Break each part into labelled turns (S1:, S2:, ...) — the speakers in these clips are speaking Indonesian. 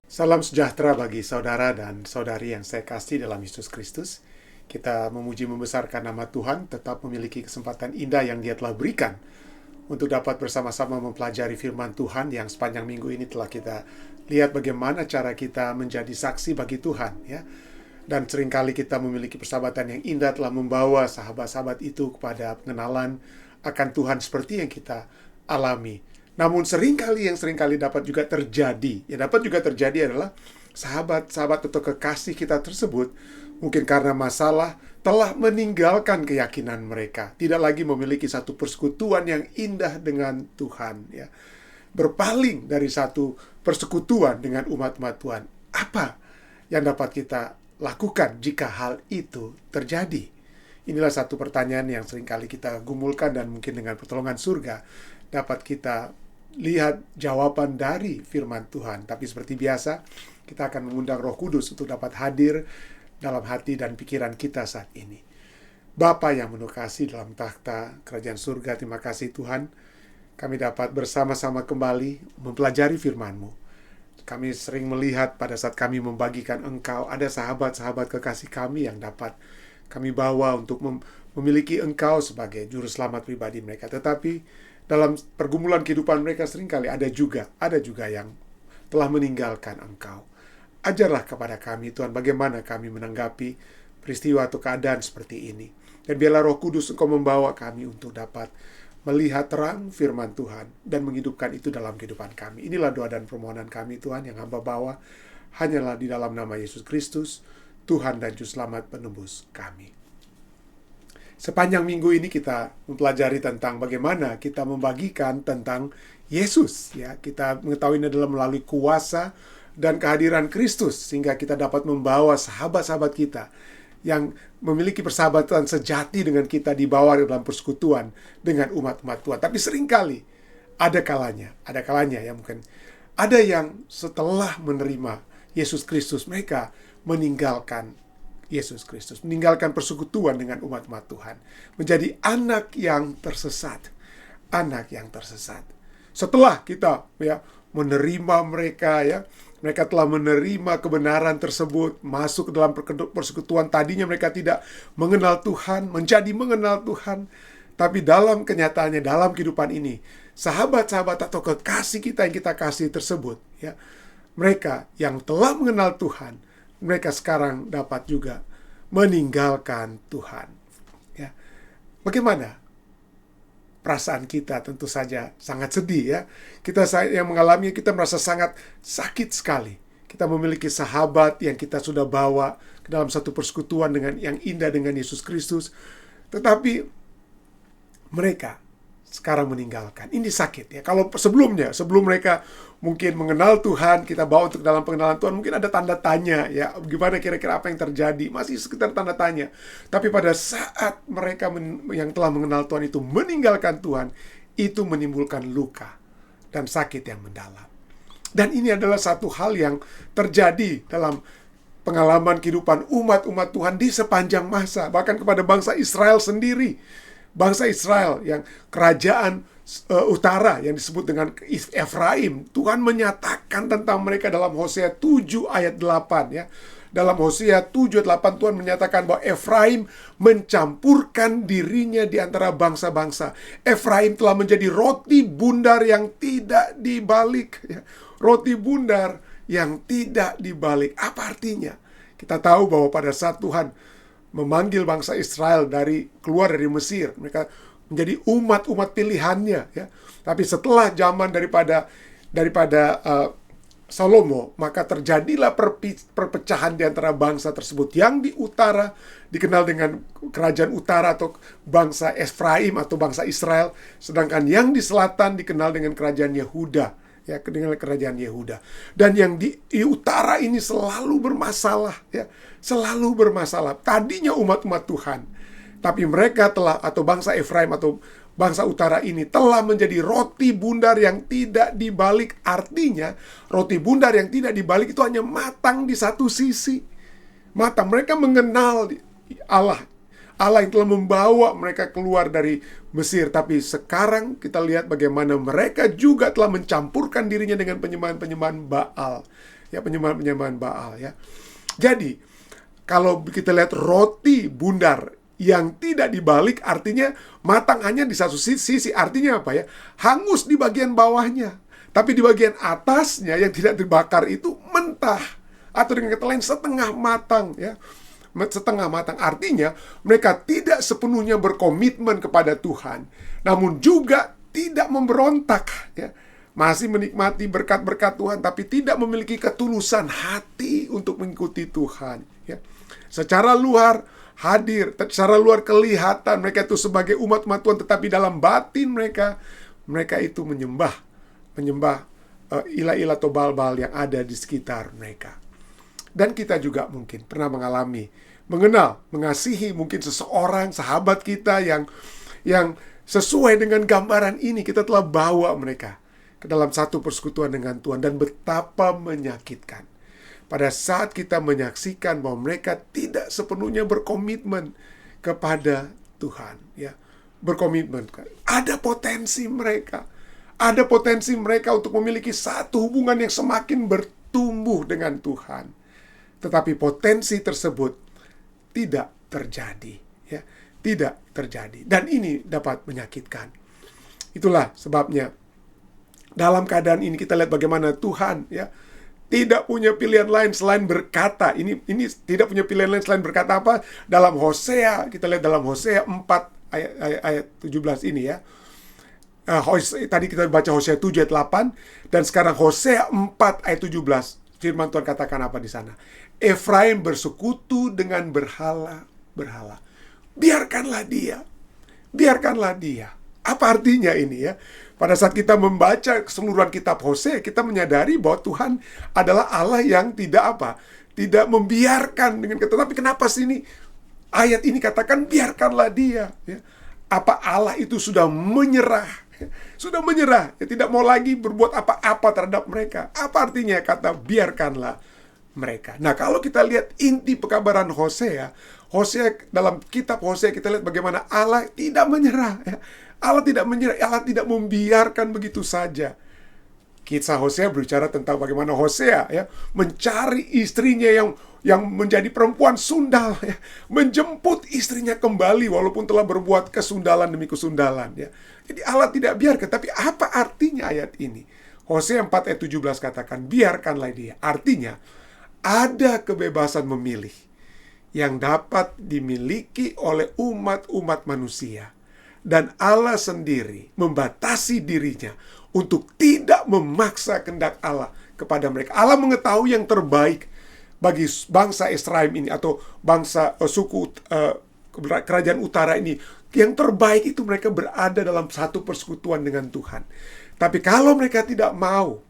S1: Salam sejahtera bagi saudara dan saudari yang saya kasih dalam Yesus Kristus. Kita memuji membesarkan nama Tuhan, tetap memiliki kesempatan indah yang Dia telah berikan untuk dapat bersama-sama mempelajari firman Tuhan yang sepanjang minggu ini telah kita lihat bagaimana cara kita menjadi saksi bagi Tuhan, ya. Dan seringkali kita memiliki persahabatan yang indah telah membawa sahabat-sahabat itu kepada pengenalan akan Tuhan seperti yang kita alami. Namun seringkali dapat juga terjadi, adalah sahabat-sahabat atau kekasih kita tersebut mungkin karena masalah telah meninggalkan keyakinan mereka, tidak lagi memiliki satu persekutuan yang indah dengan Tuhan, ya. Berpaling dari satu persekutuan dengan umat-umat Tuhan. Apa yang dapat kita lakukan jika hal itu terjadi? Inilah satu pertanyaan yang seringkali kita gumulkan, dan mungkin dengan pertolongan surga dapat kita lihat jawaban dari firman Tuhan. Tapi seperti biasa, kita akan mengundang Roh Kudus untuk dapat hadir dalam hati dan pikiran kita saat ini. Bapa yang penuh kasih dalam takhta kerajaan surga, terima kasih Tuhan, kami dapat bersama-sama kembali mempelajari firman-Mu. Kami sering melihat pada saat kami membagikan Engkau, ada sahabat-sahabat kekasih kami yang dapat kami bawa untuk memiliki Engkau sebagai juru selamat pribadi mereka. Tetapi dalam pergumulan kehidupan mereka seringkali ada juga yang telah meninggalkan Engkau. Ajarlah kepada kami Tuhan bagaimana kami menanggapi peristiwa atau keadaan seperti ini. Dan biarlah Roh Kudus Engkau membawa kami untuk dapat melihat terang firman Tuhan dan menghidupkan itu dalam kehidupan kami. Inilah doa dan permohonan kami Tuhan yang hamba bawa hanyalah di dalam nama Yesus Kristus, Tuhan dan Juru Selamat penebus kami. Sepanjang minggu ini kita mempelajari tentang bagaimana kita membagikan tentang Yesus, ya. Kita mengetahui ini adalah melalui kuasa dan kehadiran Kristus, sehingga kita dapat membawa sahabat-sahabat kita yang memiliki persahabatan sejati dengan kita dibawa dalam persekutuan dengan umat-umat Tuhan. Tapi seringkali ada kalanya ya, mungkin ada yang setelah menerima Yesus Kristus mereka meninggalkan Yesus Kristus, meninggalkan persekutuan dengan umat-umat Tuhan, menjadi anak yang tersesat. Setelah kita menerima mereka, mereka telah menerima kebenaran tersebut, masuk ke dalam persekutuan. Tadinya mereka tidak mengenal Tuhan, menjadi mengenal Tuhan. Tapi dalam kenyataannya, dalam kehidupan ini, sahabat-sahabat atau kekasih kita yang kita kasih tersebut, mereka yang telah mengenal Tuhan, mereka sekarang dapat juga meninggalkan Tuhan. Ya. Bagaimana perasaan kita? Tentu saja sangat sedih, ya. Kita yang mengalami, kita merasa sangat sakit sekali. Kita memiliki sahabat yang kita sudah bawa ke dalam satu persekutuan dengan yang indah dengan Yesus Kristus, tetapi mereka sekarang meninggalkan. Ini sakit, ya. Kalau sebelum mereka mungkin mengenal Tuhan, kita bawa untuk dalam pengenalan Tuhan, mungkin ada tanda tanya, ya. Gimana kira-kira apa yang terjadi? Masih sekitar tanda tanya. Tapi pada saat mereka yang telah mengenal Tuhan itu meninggalkan Tuhan, itu menimbulkan luka dan sakit yang mendalam. Dan ini adalah satu hal yang terjadi dalam pengalaman kehidupan umat-umat Tuhan di sepanjang masa, bahkan kepada bangsa Israel sendiri. Bangsa Israel yang kerajaan utara yang disebut dengan Efraim, Tuhan menyatakan tentang mereka dalam Hosea 7 ayat 8, ya. Dalam Hosea 7 ayat 8 Tuhan menyatakan bahwa Efraim mencampurkan dirinya di antara bangsa-bangsa. Efraim telah menjadi roti bundar yang tidak dibalik, ya. Roti bundar yang tidak dibalik. Apa artinya? Kita tahu bahwa pada saat Tuhan memanggil bangsa Israel keluar dari Mesir, mereka menjadi umat pilihannya, ya. Tapi setelah zaman daripada Salomo, maka terjadilah perpecahan di antara bangsa tersebut. Yang di utara dikenal dengan kerajaan utara atau bangsa Efraim atau bangsa Israel, sedangkan yang di selatan dikenal dengan kerajaan Yehuda. Ya, dengan kerajaan Yehuda. Dan yang di utara ini selalu bermasalah, ya. Selalu bermasalah. Tadinya umat-umat Tuhan, tapi mereka atau bangsa Efraim atau bangsa utara ini telah menjadi roti bundar yang tidak dibalik. Artinya, roti bundar yang tidak dibalik itu hanya matang di satu sisi. Matang. Mereka mengenal Allah yang telah membawa mereka keluar dari Mesir. Tapi sekarang kita lihat bagaimana mereka juga telah mencampurkan dirinya dengan penyembahan-penyembahan Baal. ya, penyembahan Baal ya. Jadi kalau kita lihat roti bundar yang tidak dibalik, artinya matang hanya di satu sisi. Artinya apa ya? Hangus di bagian bawahnya, tapi di bagian atasnya yang tidak dibakar itu mentah, atau dengan kata lain setengah matang ya. Setengah matang artinya mereka tidak sepenuhnya berkomitmen kepada Tuhan, namun juga tidak memberontak ya. Masih menikmati berkat-berkat Tuhan, tapi tidak memiliki ketulusan hati untuk mengikuti Tuhan ya. Secara luar hadir, secara luar kelihatan mereka itu sebagai umat-umat Tuhan, tetapi dalam batin mereka itu menyembah ilah-ilah atau baal-baal yang ada di sekitar mereka. Dan kita juga mungkin pernah mengenal, mengasihi mungkin seseorang, sahabat kita yang sesuai dengan gambaran ini. Kita telah bawa mereka ke dalam satu persekutuan dengan Tuhan, dan betapa menyakitkan pada saat kita menyaksikan bahwa mereka tidak sepenuhnya berkomitmen kepada Tuhan ya. Berkomitmen. Ada potensi mereka untuk memiliki satu hubungan yang semakin bertumbuh dengan Tuhan, tetapi potensi tersebut tidak terjadi ya, tidak terjadi, dan ini dapat menyakitkan. Itulah sebabnya dalam keadaan ini kita lihat bagaimana Tuhan ya tidak punya pilihan lain selain berkata. Ini tidak punya pilihan lain selain berkata apa? Dalam Hosea, kita lihat dalam Hosea 4 ayat 17 ini ya. Tadi kita baca Hosea 7 ayat 8, dan sekarang Hosea 4 ayat 17. Firman Tuhan katakan apa di sana? Efraim bersekutu dengan berhala. Biarkanlah dia. Apa artinya ini ya? Pada saat kita membaca keseluruhan kitab Hosea, kita menyadari bahwa Tuhan adalah Allah yang tidak membiarkan dengan kata. Tapi kenapa sih ini ayat ini katakan biarkanlah dia ya? Apa Allah itu sudah menyerah ya, tidak mau lagi berbuat apa-apa terhadap mereka? Apa artinya kata biarkanlah mereka? Nah, kalau kita lihat inti pekabaran Hosea dalam kitab Hosea, kita lihat bagaimana Allah tidak menyerah ya. Allah tidak membiarkan begitu saja. Kisah Hosea berbicara tentang bagaimana Hosea ya mencari istrinya yang menjadi perempuan sundal ya, menjemput istrinya kembali walaupun telah berbuat kesundalan demi kesundalan ya. Jadi Allah tidak biarkan. Tapi apa artinya ayat ini? Hosea 4 ayat 17 katakan biarkanlah dia. Artinya ada kebebasan memilih yang dapat dimiliki oleh umat-umat manusia. Dan Allah sendiri membatasi dirinya untuk tidak memaksa kehendak Allah kepada mereka. Allah mengetahui yang terbaik bagi bangsa Efraim ini, atau bangsa suku kerajaan utara ini. Yang terbaik itu mereka berada dalam satu persekutuan dengan Tuhan. Tapi kalau mereka tidak mau,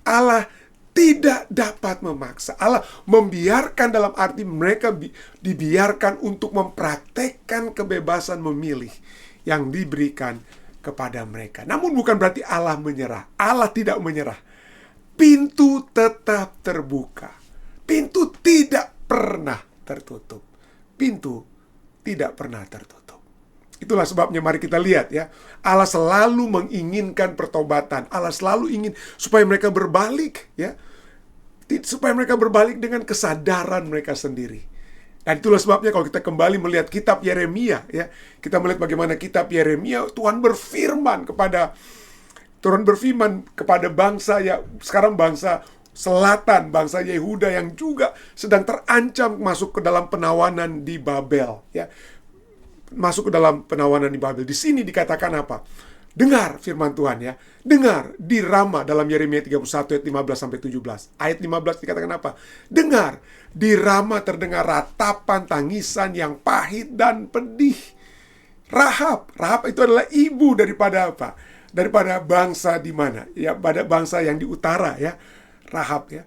S1: Allah tidak dapat memaksa. Allah membiarkan dalam arti mereka dibiarkan untuk mempraktekkan kebebasan memilih yang diberikan kepada mereka. Namun bukan berarti Allah menyerah. Allah tidak menyerah. Pintu tetap terbuka. Pintu tidak pernah tertutup. Pintu tidak pernah tertutup. Itulah sebabnya mari kita lihat ya. Allah selalu menginginkan pertobatan. Allah selalu ingin supaya mereka berbalik ya. Supaya mereka berbalik dengan kesadaran mereka sendiri. Dan itulah sebabnya kalau kita kembali melihat kitab Yeremia ya, kita melihat bagaimana kitab Yeremia Tuhan berfirman kepada bangsa ya, sekarang bangsa selatan, bangsa Yehuda yang juga sedang terancam masuk ke dalam penawanan di Babel ya. Masuk ke dalam penawanan di Babel. Di sini dikatakan apa? Dengar firman Tuhan ya. Dengar di Rama dalam Yeremia 31 ayat 15 sampai 17. Ayat 15 dikatakan apa? Dengar di Rama terdengar ratapan tangisan yang pahit dan pedih. Rahab itu adalah ibu daripada apa? Daripada bangsa di mana? Ya, pada bangsa yang di utara ya. Rahab ya.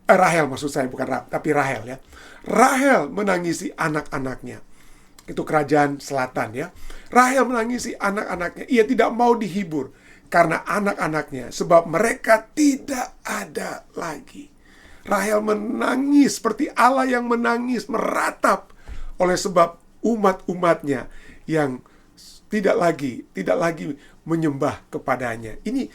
S1: Rahel maksud saya, bukan Rahab, tapi Rahel ya. Rahel menangisi anak-anaknya. Itu kerajaan selatan ya. Rahel menangisi anak-anaknya. Ia tidak mau dihibur karena anak-anaknya, sebab mereka tidak ada lagi. Rahel menangis seperti Allah yang menangis, meratap oleh sebab umat-umatnya yang tidak lagi menyembah kepadanya. Ini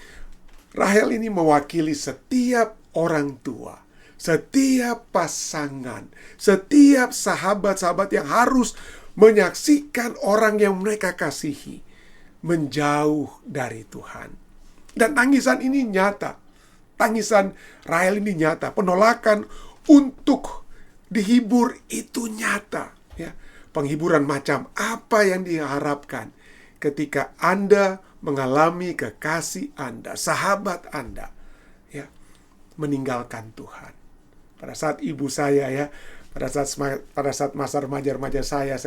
S1: Rahel ini mewakili setiap orang tua, Setiap pasangan, setiap sahabat-sahabat yang harus menyaksikan orang yang mereka kasihi menjauh dari Tuhan. Dan tangisan ini nyata. Tangisan Rahel ini nyata. Penolakan untuk dihibur itu nyata. Ya. Penghiburan macam apa yang diharapkan ketika Anda mengalami kekasih Anda, sahabat Anda, ya, meninggalkan Tuhan. Pada saat ibu saya, ya, pada saat masa remaja saya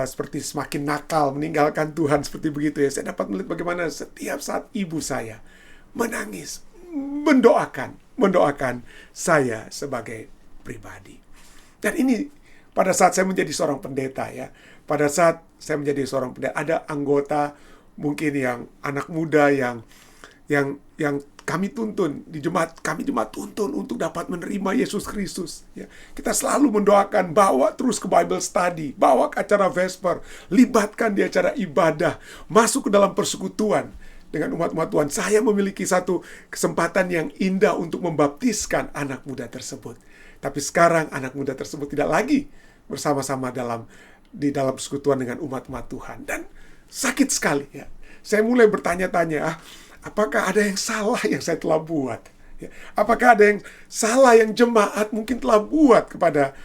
S1: seperti semakin nakal, meninggalkan Tuhan seperti begitu, ya. Saya dapat melihat bagaimana setiap saat ibu saya menangis, mendoakan saya sebagai pribadi. Dan ini pada saat saya menjadi seorang pendeta, ya. Pada saat saya menjadi seorang pendeta, ada anggota mungkin yang anak muda yang kami tuntun di jemaat, kami tuntun untuk dapat menerima Yesus Kristus. Ya, kita selalu mendoakan, bawa terus ke Bible study, bawa ke acara Vesper, libatkan di acara ibadah, masuk ke dalam persekutuan dengan umat-umat Tuhan. Saya memiliki satu kesempatan yang indah untuk membaptiskan anak muda tersebut. Tapi sekarang anak muda tersebut tidak lagi bersama-sama di dalam persekutuan dengan umat-umat Tuhan. Dan sakit sekali, ya. Saya mulai bertanya-tanya, apakah ada yang salah yang saya telah buat? Ya. Apakah ada yang salah yang jemaat mungkin telah buat kepada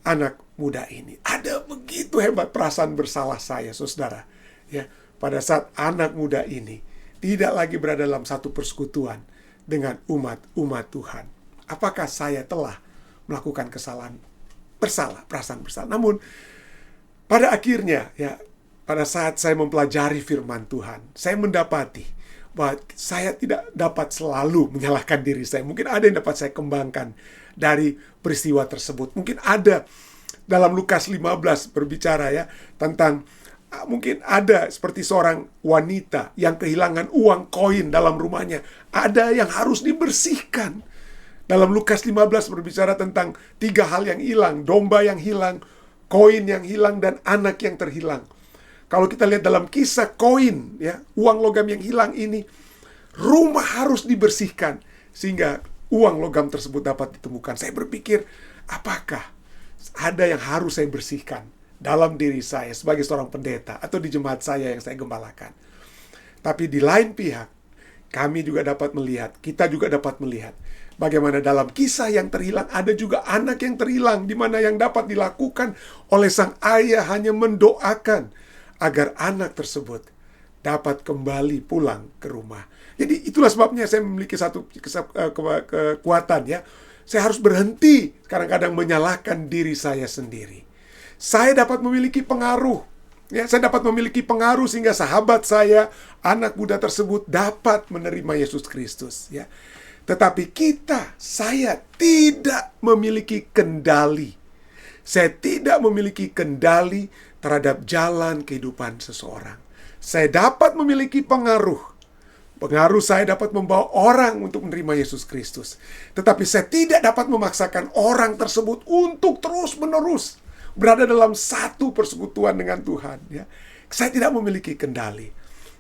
S1: anak muda ini? Ada begitu hebat perasaan bersalah saya, saudara. Ya, pada saat anak muda ini tidak lagi berada dalam satu persekutuan dengan umat Tuhan. Apakah saya telah melakukan kesalahan? Perasaan bersalah. Namun, pada akhirnya, ya, pada saat saya mempelajari firman Tuhan, saya mendapati bahwa saya tidak dapat selalu menyalahkan diri saya. Mungkin ada yang dapat saya kembangkan dari peristiwa tersebut. Mungkin ada dalam Lukas 15 berbicara, ya, tentang mungkin ada seperti seorang wanita yang kehilangan uang koin dalam rumahnya. Ada yang harus dibersihkan. Dalam Lukas 15 berbicara tentang 3 hal yang hilang. Domba yang hilang, koin yang hilang, dan anak yang terhilang. Kalau kita lihat dalam kisah koin, ya, uang logam yang hilang ini, rumah harus dibersihkan sehingga uang logam tersebut dapat ditemukan. Saya berpikir, apakah ada yang harus saya bersihkan dalam diri saya sebagai seorang pendeta atau di jemaat saya yang saya gembalakan? Tapi di lain pihak, kami juga dapat melihat, kita juga dapat melihat bagaimana dalam kisah yang terhilang ada juga anak yang terhilang, di mana yang dapat dilakukan oleh sang ayah hanya mendoakan agar anak tersebut dapat kembali pulang ke rumah. Jadi itulah sebabnya saya memiliki satu kekuatan, ya. Saya harus berhenti kadang-kadang menyalahkan diri saya sendiri. Saya dapat memiliki pengaruh, ya. Saya dapat memiliki pengaruh sehingga sahabat saya, anak muda tersebut dapat menerima Yesus Kristus, ya. Tetapi saya tidak memiliki kendali. Saya tidak memiliki kendali terhadap jalan kehidupan seseorang. Saya dapat memiliki pengaruh. Pengaruh saya dapat membawa orang untuk menerima Yesus Kristus. Tetapi saya tidak dapat memaksakan orang tersebut untuk terus-menerus berada dalam satu persekutuan dengan Tuhan. Ya. Saya tidak memiliki kendali.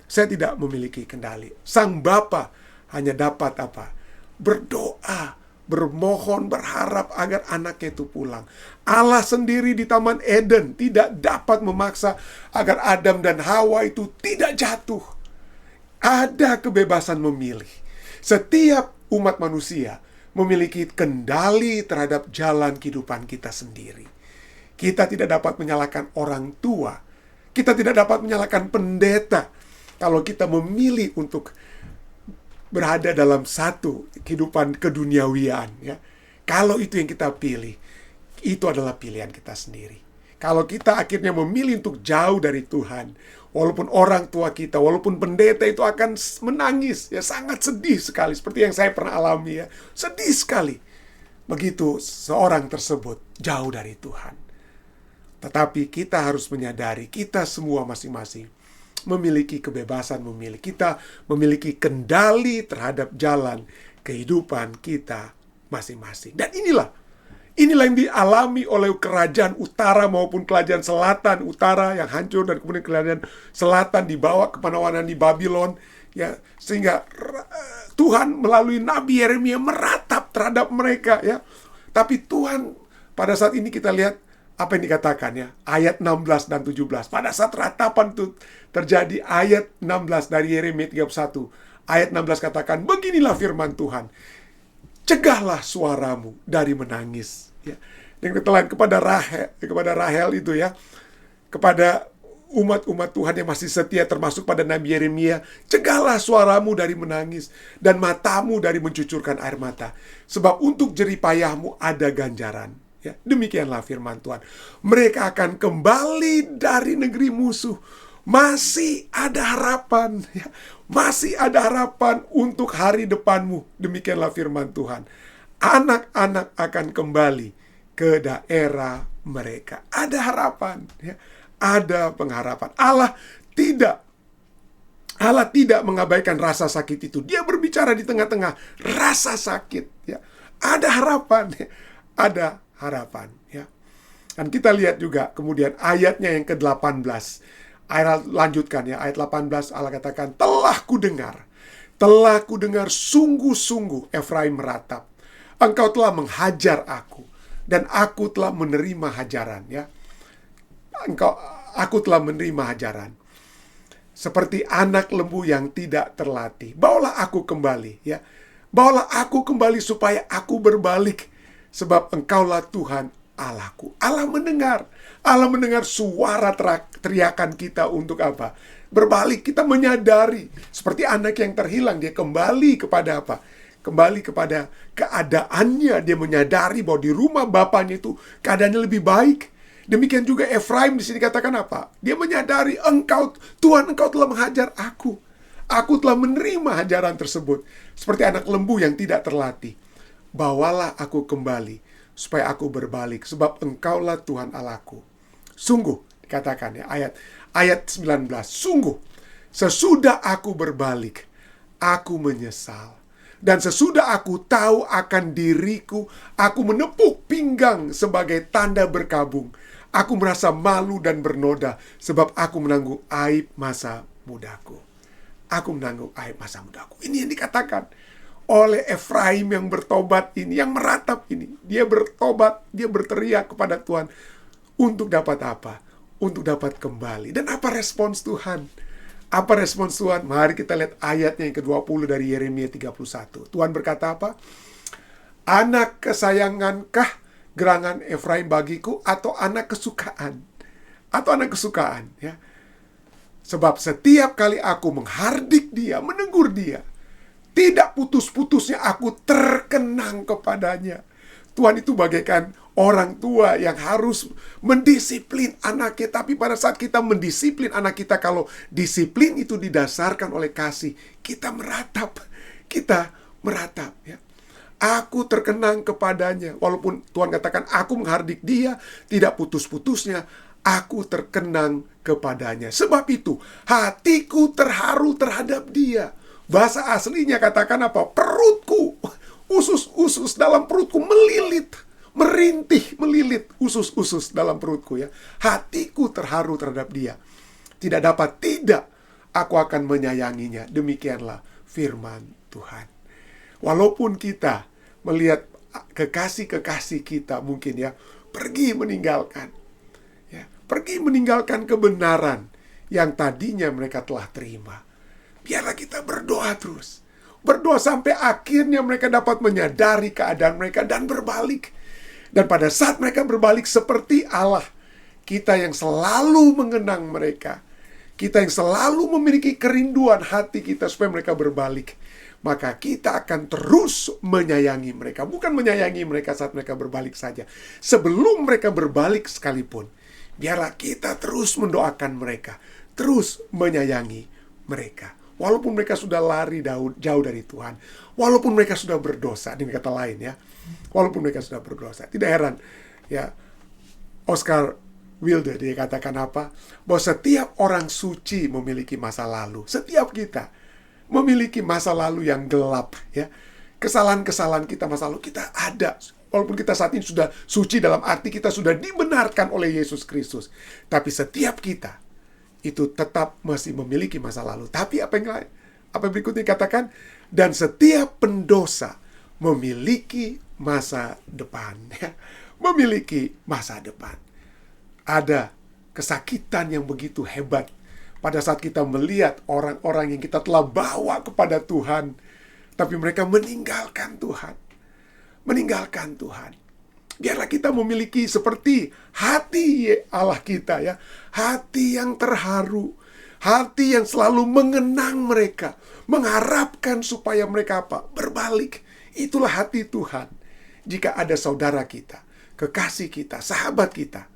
S1: Saya tidak memiliki kendali. Sang Bapa hanya dapat apa? Berdoa, bermohon, berharap agar anaknya itu pulang. Allah sendiri di Taman Eden tidak dapat memaksa agar Adam dan Hawa itu tidak jatuh. Ada kebebasan memilih. Setiap umat manusia memiliki kendali terhadap jalan kehidupan kita sendiri. Kita tidak dapat menyalahkan orang tua. Kita tidak dapat menyalahkan pendeta kalau kita memilih untuk berada dalam satu kehidupan keduniawian, ya. Kalau itu yang kita pilih, itu adalah pilihan kita sendiri. Kalau kita akhirnya memilih untuk jauh dari Tuhan, walaupun orang tua kita, walaupun pendeta itu akan menangis, ya, sangat sedih sekali, seperti yang saya pernah alami, ya. Sedih sekali begitu seorang tersebut jauh dari Tuhan. Tetapi kita harus menyadari, kita semua masing-masing memiliki kebebasan memilih. Kita memiliki kendali terhadap jalan kehidupan kita masing-masing. Dan inilah yang dialami oleh kerajaan utara maupun kerajaan selatan. Utara yang hancur dan kemudian kerajaan selatan dibawa ke penawanan di Babylon, ya, sehingga Tuhan melalui Nabi Yeremia meratap terhadap mereka ya. Tapi Tuhan, pada saat ini kita lihat apa yang dikatakan ya, ayat 16 dan 17. Pada saat ratapan itu terjadi, ayat 16 dari Yeremia 31. Ayat 16 katakan, beginilah firman Tuhan, cegahlah suaramu dari menangis. Ya. Yang lain kepada Rahel itu ya, kepada umat-umat Tuhan yang masih setia termasuk pada Nabi Yeremia, cegahlah suaramu dari menangis dan matamu dari mencucurkan air mata, sebab untuk jerih payahmu ada ganjaran. Ya, demikianlah firman Tuhan. Mereka akan kembali dari negeri musuh. Masih ada harapan ya. Masih ada harapan untuk hari depanmu. Demikianlah firman Tuhan. Anak-anak akan kembali ke daerah mereka. Ada harapan ya. Ada pengharapan. Allah tidak mengabaikan rasa sakit itu. Dia berbicara di tengah-tengah rasa sakit ya. Ada harapan ya. Ada harapan ya. Dan kita lihat juga kemudian ayatnya yang ke-18. Ayat lanjutkan ya, ayat 18 Allah katakan, telah ku dengar sungguh-sungguh Efraim meratap. Engkau telah menghajar aku dan aku telah menerima hajaran ya. Aku telah menerima hajaran. Seperti anak lembu yang tidak terlatih. Bawalah aku kembali ya. Bawalah aku kembali supaya aku berbalik. Sebab engkaulah Tuhan Allahku. Allah mendengar suara teriakan kita untuk apa? Berbalik, kita menyadari. Seperti anak yang terhilang, dia kembali kepada apa? Kembali kepada keadaannya. Dia menyadari bahwa di rumah bapaknya itu keadaannya lebih baik. Demikian juga Efraim di sini katakan apa? Dia menyadari, Tuhan engkau telah menghajar aku. Aku telah menerima hajaran tersebut. Seperti anak lembu yang tidak terlatih. Bawalah aku kembali, supaya aku berbalik, sebab engkaulah Tuhan Allahku. Sungguh, dikatakan ya, ayat 19, sungguh, sesudah aku berbalik, aku menyesal. Dan sesudah aku tahu akan diriku, aku menepuk pinggang sebagai tanda berkabung. Aku merasa malu dan bernoda, sebab aku menanggung aib masa mudaku. Aku menanggung aib masa mudaku. Ini yang dikatakan oleh Efraim yang bertobat ini, yang meratap ini. Dia bertobat, dia berteriak kepada Tuhan untuk dapat apa? Untuk dapat kembali. Dan apa respons Tuhan? Apa respons Tuhan? Mari kita lihat ayatnya yang ke-20 dari Yeremia 31. Tuhan berkata apa? Anak kesayangankah gerangan Efraim bagiku, atau anak kesukaan? Atau anak kesukaan ya. Sebab setiap kali aku menghardik dia, menegur dia, tidak putus-putusnya aku terkenang kepadanya. Tuhan itu bagaikan orang tua yang harus mendisiplin anaknya. Tapi pada saat kita mendisiplin anak kita, kalau disiplin itu didasarkan oleh kasih, kita meratap. Kita meratap ya. Aku terkenang kepadanya. Walaupun Tuhan katakan aku menghardik dia, tidak putus-putusnya aku terkenang kepadanya. Sebab itu hatiku terharu terhadap dia. Bahasa aslinya katakan apa? Perutku, usus-usus dalam perutku melilit, merintih, melilit usus-usus dalam perutku ya. Hatiku terharu terhadap dia. Tidak dapat tidak aku akan menyayanginya. Demikianlah firman Tuhan. Walaupun kita melihat kekasih-kekasih kita mungkin ya pergi meninggalkan ya, pergi meninggalkan kebenaran yang tadinya mereka telah terima. Biarlah kita berdoa terus. Berdoa sampai akhirnya mereka dapat menyadari keadaan mereka dan berbalik. Dan pada saat mereka berbalik seperti Allah, kita yang selalu mengenang mereka, kita yang selalu memiliki kerinduan hati kita supaya mereka berbalik, maka kita akan terus menyayangi mereka. Bukan menyayangi mereka saat mereka berbalik saja. Sebelum mereka berbalik sekalipun, biarlah kita terus mendoakan mereka, terus menyayangi mereka. Walaupun mereka sudah lari jauh dari Tuhan. Walaupun mereka sudah berdosa. Ini kata lain ya. Walaupun mereka sudah berdosa. Tidak heran ya, Oscar Wilde dia katakan apa? Bahwa setiap orang suci memiliki masa lalu. Setiap kita memiliki masa lalu yang gelap ya. Kesalahan-kesalahan kita masa lalu kita ada. Walaupun kita saat ini sudah suci dalam arti kita sudah dibenarkan oleh Yesus Kristus. Tapi setiap kita itu tetap masih memiliki masa lalu. Tapi apa yang berikutnya dikatakan? Dan setiap pendosa memiliki masa depan. Memiliki masa depan. Ada kesakitan yang begitu hebat pada saat kita melihat orang-orang yang kita telah bawa kepada Tuhan, tapi mereka meninggalkan Tuhan. Meninggalkan Tuhan. Biarlah kita memiliki seperti hati Allah kita, ya. Hati yang terharu. Hati yang selalu mengenang mereka. Mengharapkan supaya mereka apa? Berbalik. Itulah hati Tuhan. Jika ada saudara kita, kekasih kita, sahabat kita,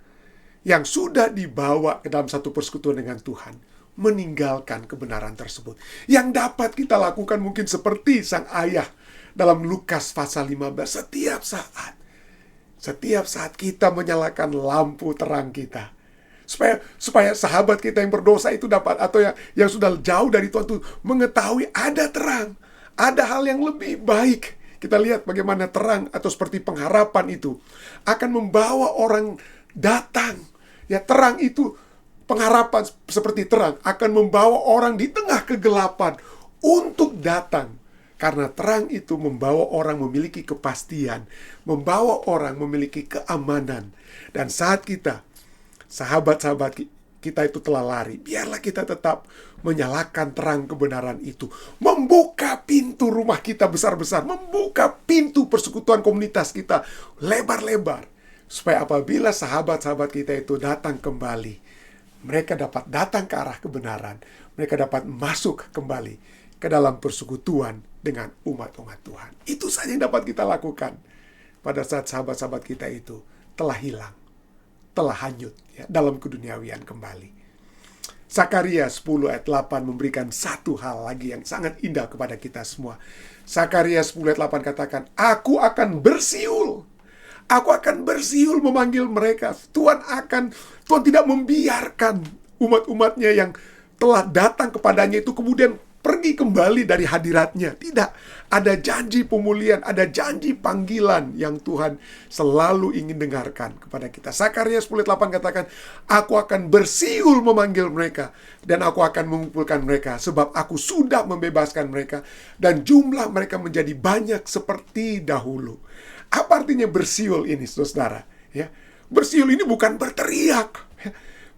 S1: yang sudah dibawa ke dalam satu persekutuan dengan Tuhan, meninggalkan kebenaran tersebut. Yang dapat kita lakukan mungkin seperti sang ayah dalam Lukas pasal 15. Setiap saat kita menyalakan lampu terang kita, supaya sahabat kita yang berdosa itu dapat, atau yang sudah jauh dari Tuhan itu mengetahui ada terang, ada hal yang lebih baik. Kita lihat bagaimana terang atau seperti pengharapan itu akan membawa orang datang. Ya, terang itu, pengharapan seperti terang akan membawa orang di tengah kegelapan untuk datang. Karena terang itu membawa orang memiliki kepastian, membawa orang memiliki keamanan. Dan saat kita, sahabat-sahabat kita itu telah lari, biarlah kita tetap menyalakan terang kebenaran itu. Membuka pintu rumah kita besar-besar, membuka pintu persekutuan komunitas kita lebar-lebar. Supaya apabila sahabat-sahabat kita itu datang kembali, mereka dapat datang ke arah kebenaran. Mereka dapat masuk kembali ke dalam persekutuan dengan umat-umat Tuhan. Itu saja yang dapat kita lakukan pada saat sahabat-sahabat kita itu telah hilang, telah hanyut, ya, dalam keduniawian kembali. Sakaria 10 ayat 8 memberikan satu hal lagi yang sangat indah kepada kita semua. Sakaria 10 ayat 8 katakan, aku akan bersiul. Aku akan bersiul memanggil mereka. Tuhan tidak membiarkan umat-umatnya yang telah datang kepadanya itu kemudian pergi kembali dari hadiratnya. Tidak. Ada janji pemulihan, ada janji panggilan yang Tuhan selalu ingin dengarkan kepada kita. Sakaria 10:8 katakan, aku akan bersiul memanggil mereka, dan aku akan mengumpulkan mereka, sebab aku sudah membebaskan mereka, dan jumlah mereka menjadi banyak seperti dahulu. Apa artinya bersiul ini, saudara? Ya, bersiul ini bukan berteriak.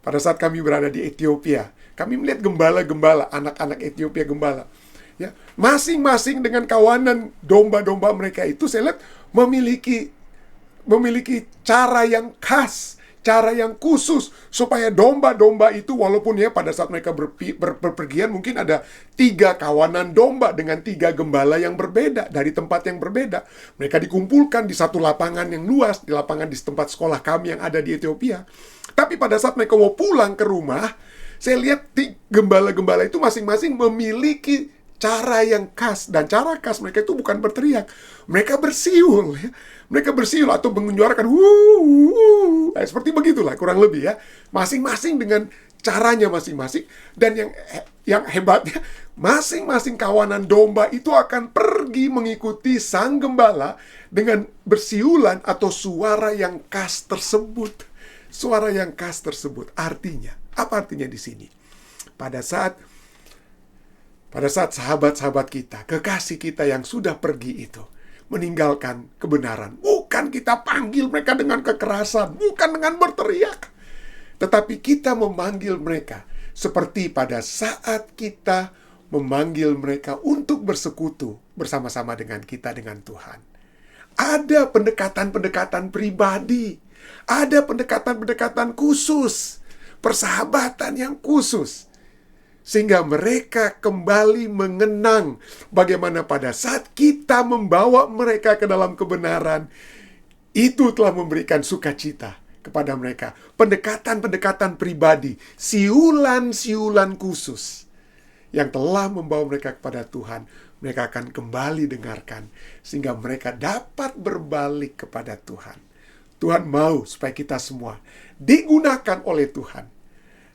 S1: Pada saat kami berada di Ethiopia, kami melihat gembala-gembala, anak-anak Ethiopia gembala. Ya, masing-masing dengan kawanan domba-domba mereka itu saya lihat memiliki cara yang khas, cara yang khusus, supaya domba-domba itu, walaupun ya pada saat mereka berpergian mungkin ada 3 kawanan domba dengan 3 gembala yang berbeda dari tempat yang berbeda. Mereka dikumpulkan di satu lapangan yang luas, di lapangan di tempat sekolah kami yang ada di Ethiopia. Tapi pada saat mereka mau pulang ke rumah, saya lihat gembala-gembala itu masing-masing memiliki cara yang khas. Dan cara khas mereka itu bukan berteriak. Mereka bersiul. Ya. Mereka bersiul atau mengeluarkan seperti begitulah kurang lebih, ya. Masing-masing dengan caranya masing-masing. Dan yang hebatnya, masing-masing kawanan domba itu akan pergi mengikuti sang gembala dengan bersiulan atau suara yang khas tersebut. Suara yang khas tersebut. Artinya, apa artinya di sini? Pada saat sahabat-sahabat kita, kekasih kita yang sudah pergi itu meninggalkan kebenaran, bukan kita panggil mereka dengan kekerasan, bukan dengan berteriak, tetapi kita memanggil mereka seperti pada saat kita memanggil mereka untuk bersekutu bersama-sama dengan kita, dengan Tuhan. Ada pendekatan-pendekatan pribadi, ada pendekatan-pendekatan khusus, persahabatan yang khusus, sehingga mereka kembali mengenang bagaimana pada saat kita membawa mereka ke dalam kebenaran, itu telah memberikan sukacita kepada mereka. Pendekatan-pendekatan pribadi, siulan-siulan khusus yang telah membawa mereka kepada Tuhan, mereka akan kembali dengarkan, sehingga mereka dapat berbalik kepada Tuhan. Tuhan mau supaya kita semua digunakan oleh Tuhan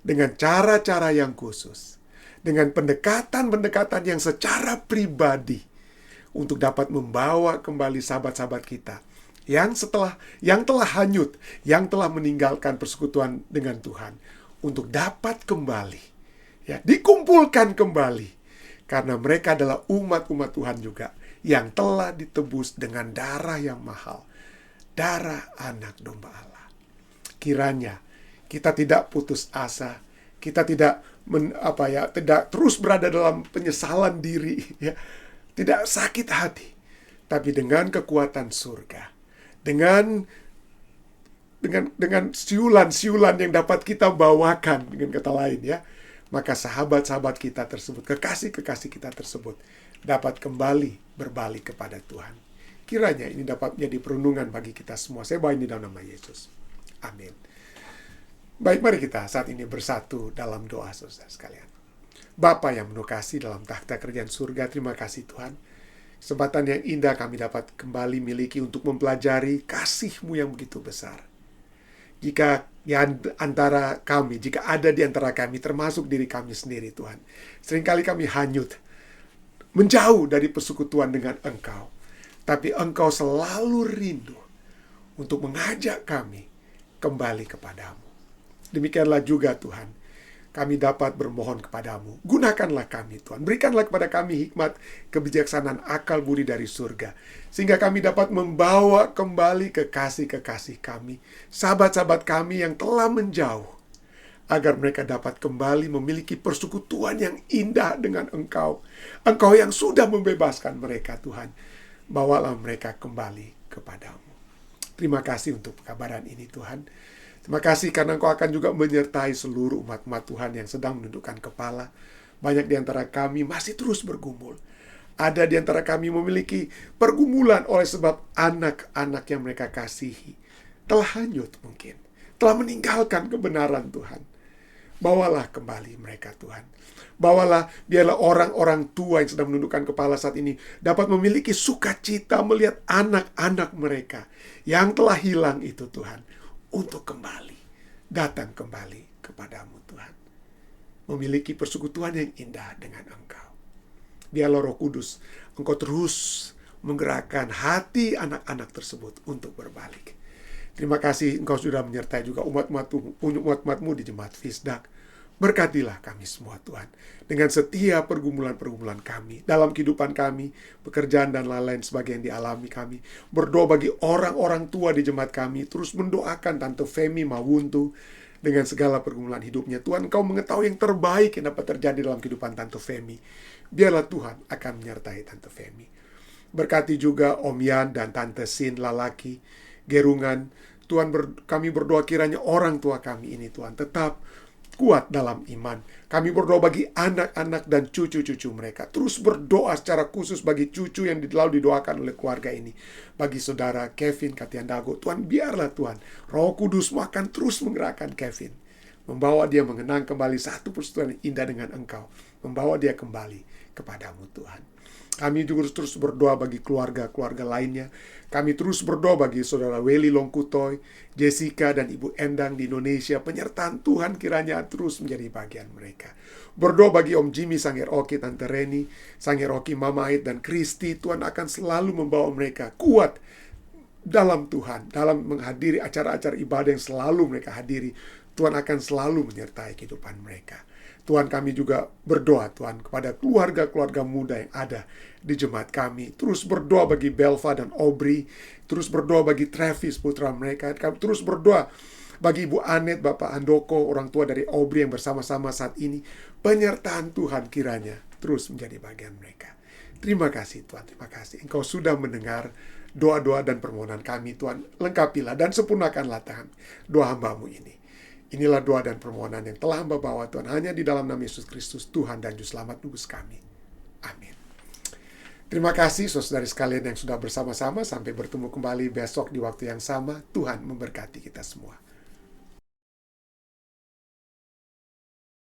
S1: dengan cara-cara yang khusus, dengan pendekatan-pendekatan yang secara pribadi, untuk dapat membawa kembali sahabat-sahabat kita yang telah hanyut, yang telah meninggalkan persekutuan dengan Tuhan, untuk dapat kembali, ya, dikumpulkan kembali Karena mereka adalah umat-umat Tuhan juga yang telah ditebus dengan darah yang mahal, darah anak domba Allah. Kiranya kita tidak putus asa, kita tidak tidak terus berada dalam penyesalan diri, ya, tidak sakit hati, tapi dengan kekuatan surga, dengan siulan-siulan yang dapat kita bawakan, dengan kata lain, ya, maka sahabat-sahabat kita tersebut, kekasih-kekasih kita tersebut dapat kembali berbalik kepada Tuhan. Kiranya ini dapat menjadi perundungan bagi kita semua. Saya bawa ini dalam nama Yesus. Amin. Baik, mari kita saat ini bersatu dalam doa, saudara sekalian. Bapa yang penuh kasih dalam takhta kerajaan surga, terima kasih Tuhan. Kesempatan yang indah kami dapat kembali miliki untuk mempelajari kasih-Mu yang begitu besar. Jika ada di antara kami, termasuk diri kami sendiri Tuhan, seringkali kami hanyut, menjauh dari persekutuan dengan Engkau. Tapi Engkau selalu rindu untuk mengajak kami kembali kepadamu. Demikianlah juga Tuhan, kami dapat bermohon kepadamu. Gunakanlah kami Tuhan. Berikanlah kepada kami hikmat, kebijaksanaan, akal budi dari surga. Sehingga kami dapat membawa kembali kekasih-kekasih kami, sahabat-sahabat kami yang telah menjauh, agar mereka dapat kembali memiliki persekutuan yang indah dengan Engkau. Engkau yang sudah membebaskan mereka Tuhan. Bawalah mereka kembali kepadamu. Terima kasih untuk pekabaran ini Tuhan. Terima kasih karena Engkau akan juga menyertai seluruh umat-umat Tuhan yang sedang menundukkan kepala. Banyak di antara kami masih terus bergumul. Ada di antara kami memiliki pergumulan oleh sebab anak-anak yang mereka kasihi telah hanyut mungkin, telah meninggalkan kebenaran Tuhan. Bawalah kembali mereka Tuhan. Bawalah, biarlah orang-orang tua yang sedang menundukkan kepala saat ini dapat memiliki sukacita melihat anak-anak mereka yang telah hilang itu Tuhan, untuk kembali, datang kembali kepadamu Tuhan. Memiliki persekutuan yang indah dengan Engkau. Biarlah Roh Kudus, Engkau terus menggerakkan hati anak-anak tersebut untuk berbalik. Terima kasih Engkau sudah menyertai juga umat-umat-Mu di Jemaat Fisdak. Berkatilah kami semua Tuhan, dengan setiap pergumulan-pergumulan kami, dalam kehidupan kami, pekerjaan dan lain-lain sebagai yang dialami kami. Berdoa bagi orang-orang tua di jemaat kami, terus mendoakan Tante Femi Mawuntu dengan segala pergumulan hidupnya. Tuhan, Engkau mengetahui yang terbaik yang dapat terjadi dalam kehidupan Tante Femi. Biarlah Tuhan akan menyertai Tante Femi. Berkati juga Om Yan dan Tante Sin Lalaki, Gerungan. Tuhan, kami berdoa kiranya orang tua kami ini Tuhan tetap kuat dalam iman. Kami berdoa bagi anak-anak dan cucu-cucu mereka. Terus berdoa secara khusus bagi cucu yang selalu didoakan oleh keluarga ini. Bagi saudara Kevin Katiandago. Tuhan, biarlah Tuhan, Roh Kudus akan terus menggerakkan Kevin. Membawa dia mengenang kembali satu persekutuan yang indah dengan Engkau. Membawa dia kembali kepadamu Tuhan. Kami juga terus berdoa bagi keluarga-keluarga lainnya. Kami terus berdoa bagi saudara Weli Longkutoy, Jessica dan Ibu Endang di Indonesia. Penyertaan Tuhan kiranya terus menjadi bagian mereka. Berdoa bagi Om Jimmy Sangeroki, Tante Reni, Sangeroki, Mama Ait dan Kristi. Tuhan akan selalu membawa mereka kuat dalam Tuhan, dalam menghadiri acara-acara ibadah yang selalu mereka hadiri. Tuhan akan selalu menyertai kehidupan mereka. Tuhan, kami juga berdoa Tuhan kepada keluarga-keluarga muda yang ada di jemaat kami. Terus berdoa bagi Belva dan Aubrey. Terus berdoa bagi Travis, putra mereka. Kami terus berdoa bagi Ibu Anet, Bapak Andoko, orang tua dari Aubrey yang bersama-sama saat ini. Penyertaan Tuhan kiranya terus menjadi bagian mereka. Terima kasih Tuhan, terima kasih. Engkau sudah mendengar doa-doa dan permohonan kami Tuhan. Lengkapilah dan sempurnakanlah Tuhan doa hamba-Mu ini. Inilah doa dan permohonan yang telah hamba bawa Tuhan, hanya di dalam nama Yesus Kristus, Tuhan dan Juru Selamat Nebus kami. Amin. Terima kasih saudara sekalian yang sudah bersama-sama. Sampai bertemu kembali besok di waktu yang sama. Tuhan memberkati kita semua.